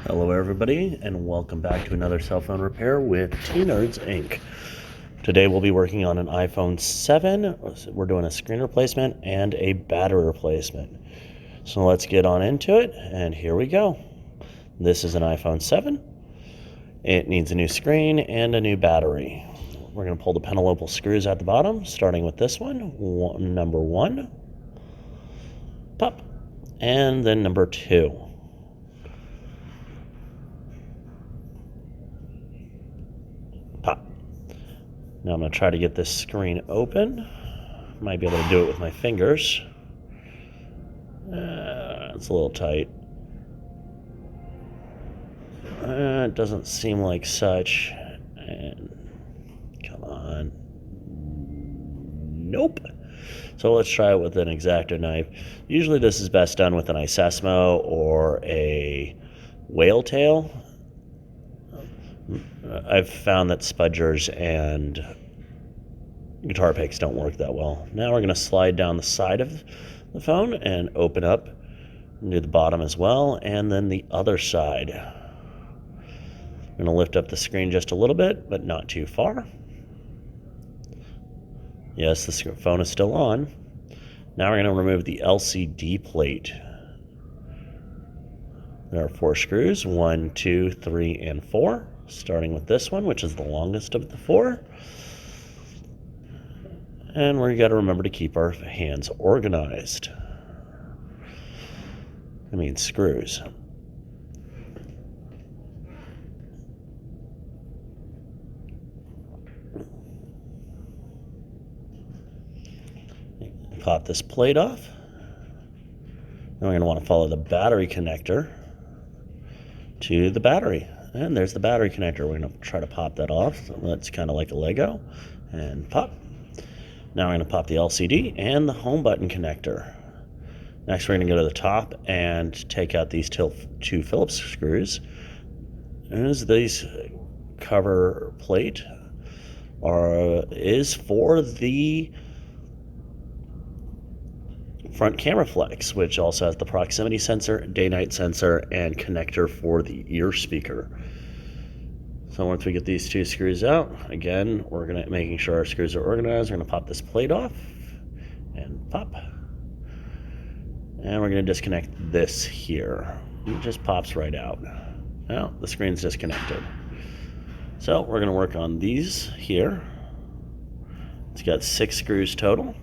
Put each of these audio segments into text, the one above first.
Hello everybody, and welcome back to another cell phone repair with T-Nerds Inc. Today we'll be working on an iPhone 7. We're doing a screen replacement and a battery replacement. So let's get on into it, and here we go. This is an iPhone 7. It needs a new screen and a new battery. We're going to pull the pentalopal screws at the bottom, starting with this one, number 1, pop, and then number 2. Pop. Now I'm going to try to get this screen open. Might be able to do it with my fingers. It's a little tight. It doesn't seem like such. And come on. Nope. So let's try it with an X-Acto knife. Usually this is best done with an Isesmo or a whale tail. I've found that spudgers and guitar picks don't work that well. Now we're going to slide down the side of the phone and open up and do the bottom as well, and then the other side. I'm going to lift up the screen just a little bit, but not too far. Yes, the phone is still on. Now we're going to remove the LCD plate. There are 4 screws, 1, 2, 3, and 4. Starting with this one, which is the longest of the 4. And we got to remember to keep our hands organized. I mean screws. Pop this plate off. Then we're going to want to follow the battery connector to the battery. And there's the battery connector. We're going to try to pop that off. So that's kind of like a Lego. And pop. Now we're going to pop the LCD and the home button connector. Next, we're going to go to the top and take out these 2 Phillips screws. As these cover plate is for the front camera flex, which also has the proximity sensor, day-night sensor, and connector for the ear speaker. So once we get these 2 screws out, again, we're going to making sure our screws are organized. We're going to pop this plate off and pop. And we're going to disconnect this here. It just pops right out. Now the screen's disconnected. So we're going to work on these here. It's got 6 screws total.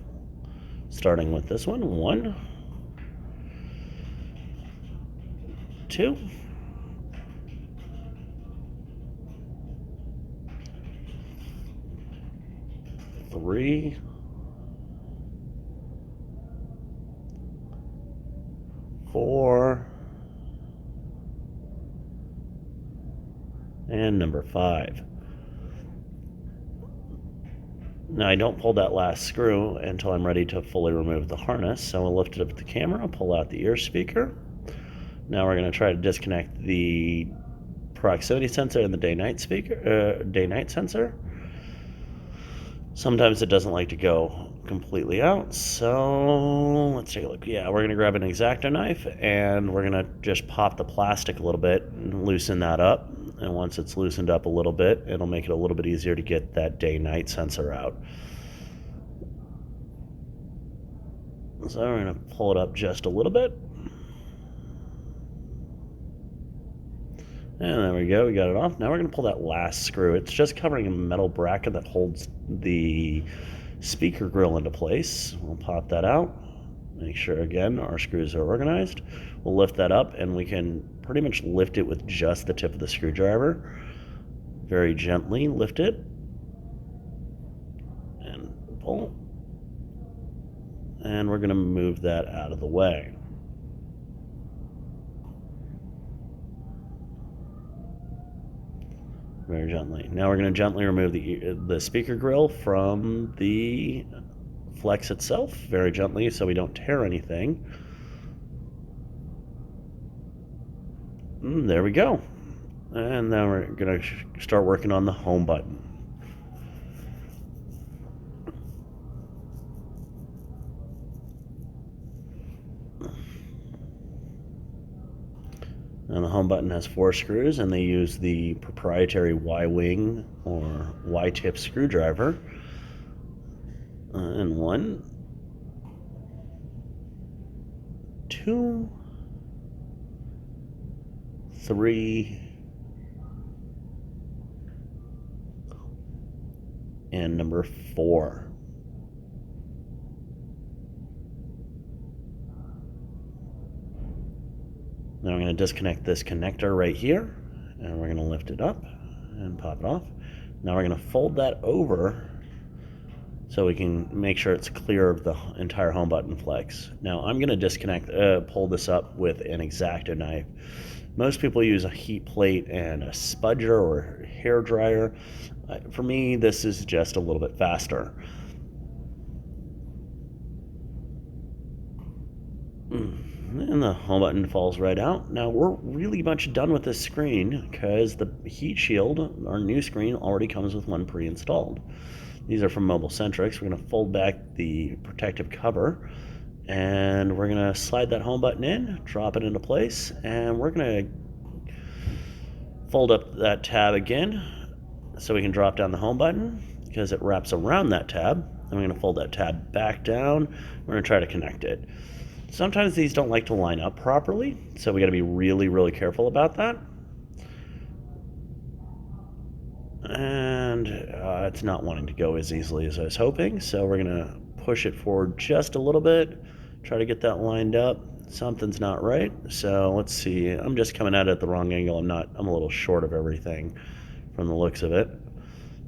Starting with this one, 1, 2, 3, 4, and number 5. Now I don't pull that last screw until I'm ready to fully remove the harness, so we'll lift it up with the camera, pull out the ear speaker. Now we're going to try to disconnect the proximity sensor and the day-night sensor. Sometimes it doesn't like to go completely out, so let's take a look. Yeah, we're going to grab an X-Acto knife and we're going to just pop the plastic a little bit and loosen that up. And once it's loosened up a little bit, it'll make it a little bit easier to get that day-night sensor out. So we're going to pull it up just a little bit. And there we go, we got it off. Now we're going to pull that last screw. It's just covering a metal bracket that holds the speaker grill into place. We'll pop that out. Make sure, again, our screws are organized. We'll lift that up, and we can pretty much lift it with just the tip of the screwdriver. Very gently lift it. And pull. And we're going to move that out of the way. Very gently. Now we're going to gently remove the speaker grill from the flex itself, very gently, so we don't tear anything. There we go. And then we're going to start working on the home button. And the home button has 4 screws, and they use the proprietary Y-wing or Y-tip screwdriver. And 1, 2, 3, and number 4. Now I'm going to disconnect this connector right here, and we're going to lift it up and pop it off. Now we're going to fold that over so we can make sure it's clear of the entire home button flex. Now I'm going to pull this up with an X-Acto knife. Most people use a heat plate and a spudger or hair dryer. For me, this is just a little bit faster. And the home button falls right out. Now we're really much done with this screen because the heat shield, our new screen, already comes with one pre-installed. These are from Mobile Centrics. We're going to fold back the protective cover, and we're going to slide that home button in, drop it into place, and we're going to fold up that tab again so we can drop down the home button because it wraps around that tab. And we're going to fold that tab back down. We're going to try to connect it. Sometimes these don't like to line up properly, so we got to be really, really careful about that. And it's not wanting to go as easily as I was hoping, so we're going to push it forward just a little bit, try to get that lined up. Something's not right, so let's see. I'm just coming at it at the wrong angle. I'm a little short of everything from the looks of it.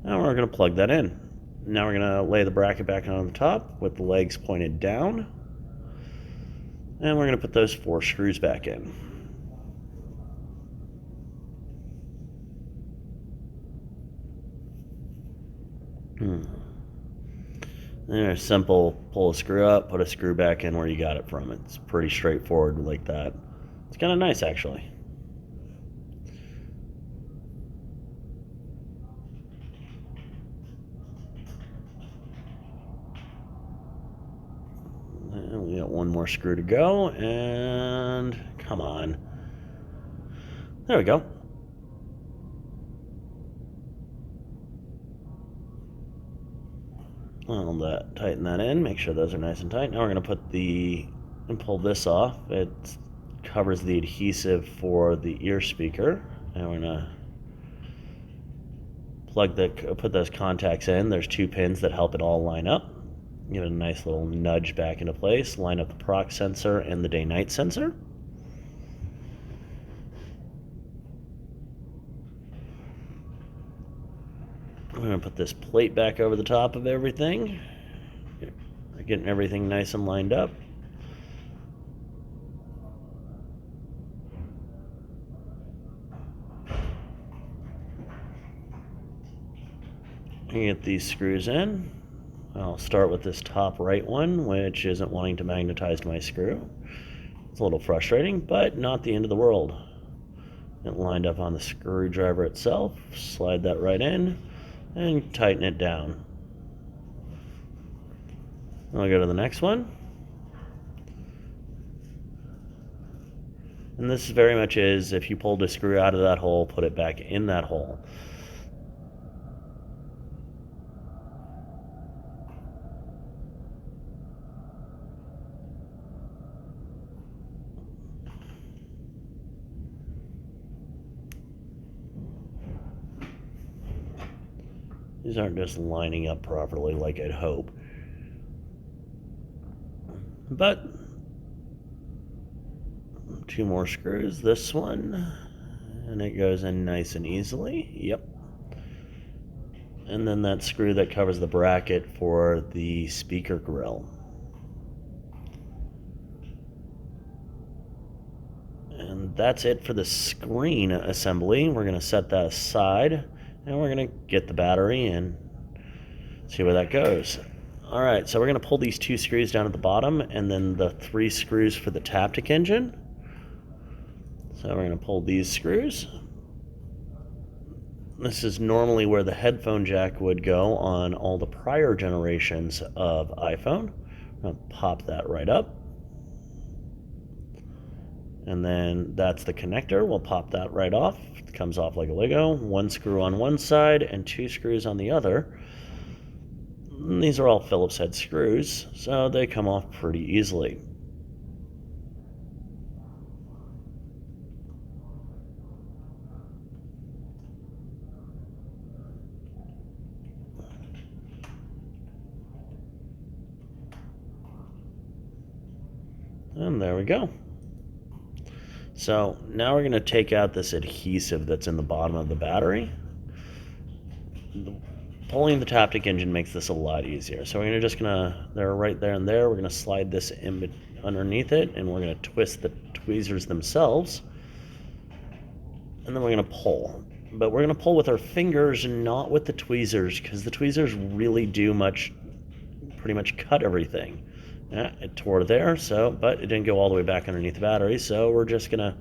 Now we're going to plug that in. Now we're going to lay the bracket back on the top with the legs pointed down. And we're going to put those 4 screws back in. There's simple, pull a screw up, put a screw back in where you got it from. It's pretty straightforward like that. It's kind of nice actually. And we got one more screw to go, and come on. There we go. I'll tighten that in, make sure those are nice and tight. Now we're going to pull this off. It covers the adhesive for the ear speaker. And we're going to put those contacts in. There's 2 pins that help it all line up. Give it a nice little nudge back into place. Line up the proc sensor and the day-night sensor. I'm going to put this plate back over the top of everything. Getting everything nice and lined up. Get these screws in. I'll start with this top right one, which isn't wanting to magnetize my screw. It's a little frustrating, but not the end of the world. It lined up on the screwdriver itself. Slide that right in and tighten it down. I'll go to the next one. And this very much is, if you pulled a screw out of that hole, put it back in that hole. These aren't just lining up properly like I'd hope. But 2 more screws, this one, and it goes in nice and easily. Yep. And then that screw that covers the bracket for the speaker grill. And that's it for the screen assembly. We're going to set that aside, and we're going to get the battery and see where that goes. Alright, so we're going to pull these 2 screws down at the bottom, and then the 3 screws for the Taptic engine. So we're going to pull these screws. This is normally where the headphone jack would go on all the prior generations of iPhone. I'm going to pop that right up. And then that's the connector. We'll pop that right off. It comes off like a Lego. One screw on one side and two screws on the other. And these are all Phillips head screws, so they come off pretty easily. And there we go. So now we're going to take out this adhesive that's in the bottom of the battery. Pulling the Taptic engine makes this a lot easier. So we're they're right there and there. We're going to slide this in underneath it, and we're going to twist the tweezers themselves. And then we're going to pull. But we're going to pull with our fingers and not with the tweezers, because the tweezers really do pretty much cut everything. Yeah, it tore there, but it didn't go all the way back underneath the battery, so we're just going to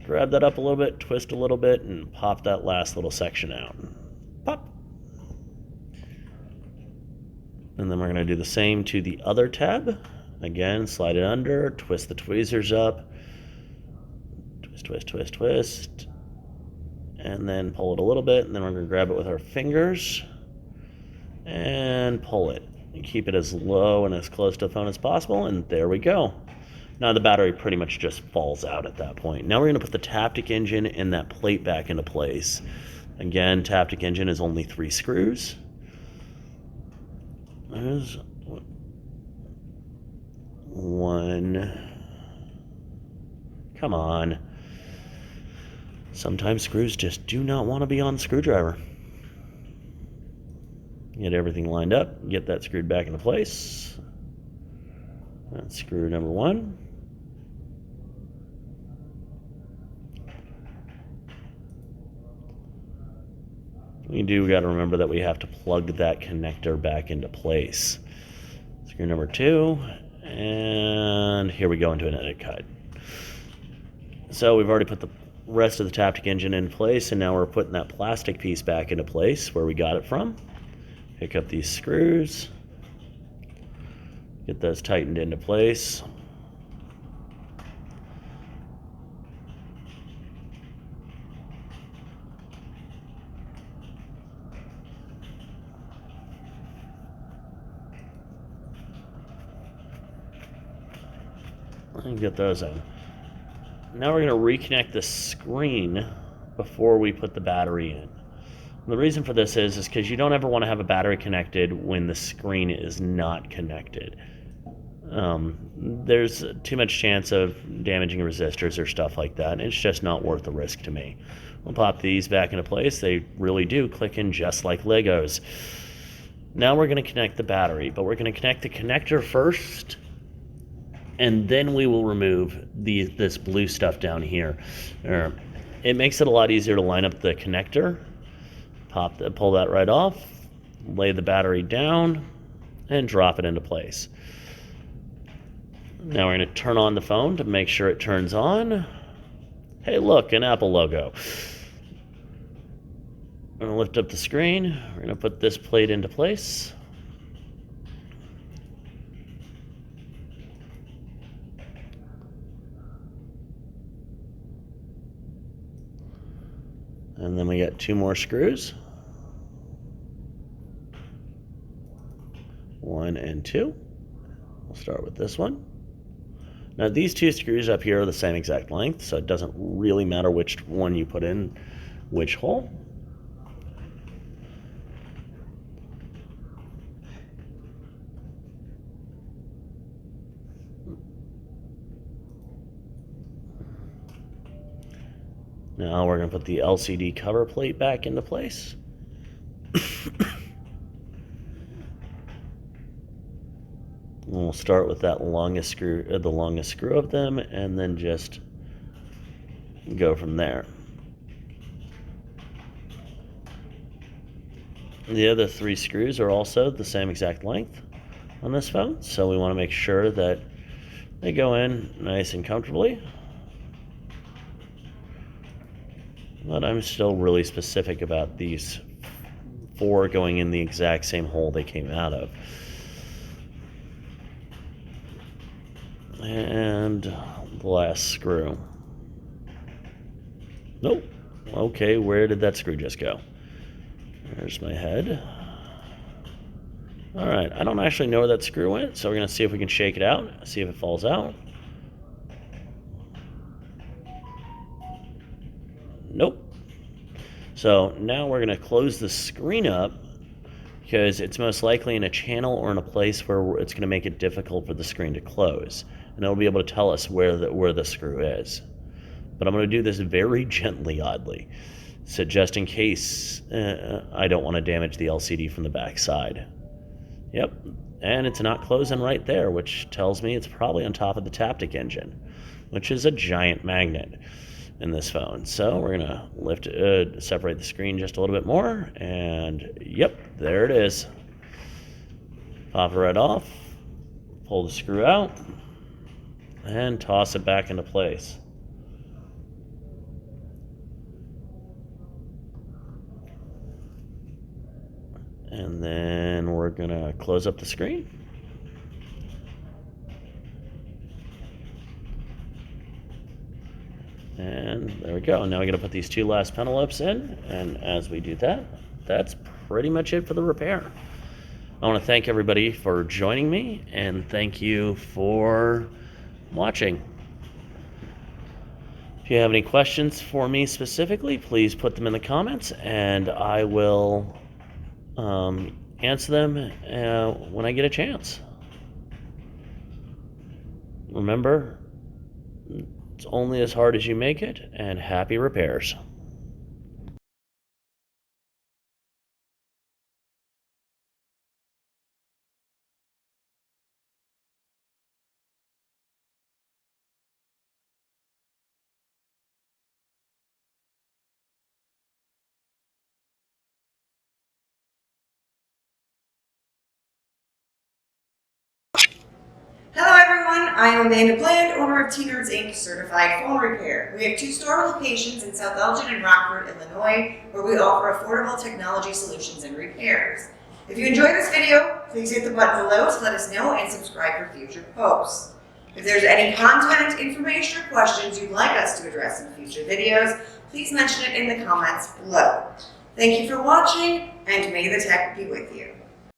grab that up a little bit, twist a little bit, and pop that last little section out. Pop! And then we're going to do the same to the other tab. Again, slide it under, twist the tweezers up, twist, twist, twist, twist, and then pull it a little bit, and then we're going to grab it with our fingers and pull it. And keep it as low and as close to the phone as possible, and there we go. Now the battery pretty much just falls out at that point. Now we're going to put the Taptic engine and that plate back into place. Again, Taptic engine is only 3 screws. There's one. Come on. Sometimes screws just do not want to be on the screwdriver. Get everything lined up, get that screwed back into place. That's screw number 1. We got to remember that we have to plug that connector back into place. Screw number 2, and here we go into an edit cut. So we've already put the rest of the Taptic engine in place, and now we're putting that plastic piece back into place where we got it from. Pick up these screws, get those tightened into place. And get those in. Now we're going to reconnect the screen before we put the battery in. The reason for this is because you don't ever want to have a battery connected when the screen is not connected. There's too much chance of damaging resistors or stuff like that, and it's just not worth the risk to me. We'll pop these back into place. They really do click in just like Legos. Now we're going to connect the battery, but we're going to connect the connector first, and then we will remove this blue stuff down here. It makes it a lot easier to line up the connector. Pull that right off, lay the battery down, and drop it into place. Now we're going to turn on the phone to make sure it turns on. Hey, look, an Apple logo. I'm going to lift up the screen. We're going to put this plate into place. And then we got 2 more screws. 1 and 2. We'll start with this one. Now these 2 screws up here are the same exact length, so it doesn't really matter which one you put in which hole. Now we're going to put the LCD cover plate back into place. We'll start with that longest screw, the longest screw of them, and then just go from there. The other 3 screws are also the same exact length on this phone, so we want to make sure that they go in nice and comfortably. But I'm still really specific about these 4 going in the exact same hole they came out of. And glass screw. Nope. Okay, where did that screw just go? There's my head. Alright, I don't actually know where that screw went, so we're going to see if we can shake it out, see if it falls out. Nope. So now we're going to close the screen up because it's most likely in a channel or in a place where it's going to make it difficult for the screen to close. And it'll be able to tell us where the screw is. But I'm going to do this very gently, oddly. So just in case I don't want to damage the LCD from the back side. Yep, and it's not closing right there, which tells me it's probably on top of the Taptic engine, which is a giant magnet in this phone. So we're gonna separate the screen just a little bit more, and yep, there it is. Pop it right off, pull the screw out, and toss it back into place. And then we're gonna close up the screen. And there we go. Now we're gonna put these two last pentalops in, and as we do that, that's pretty much it for the repair. I want to thank everybody for joining me, and thank you for watching. If you have any questions for me specifically, please put them in the comments, and I will answer them when I get a chance. Remember, it's only as hard as you make it, and happy repairs. Hello everyone, I am Amanda Bland, owner of S Nerds Inc. Certified Phone Repair. We have 2 store locations in South Elgin and Rockford, Illinois, where we offer affordable technology solutions and repairs. If you enjoyed this video, please hit the button below to let us know and subscribe for future posts. If there's any content, information, or questions you'd like us to address in future videos, please mention it in the comments below. Thank you for watching, and may the tech be with you.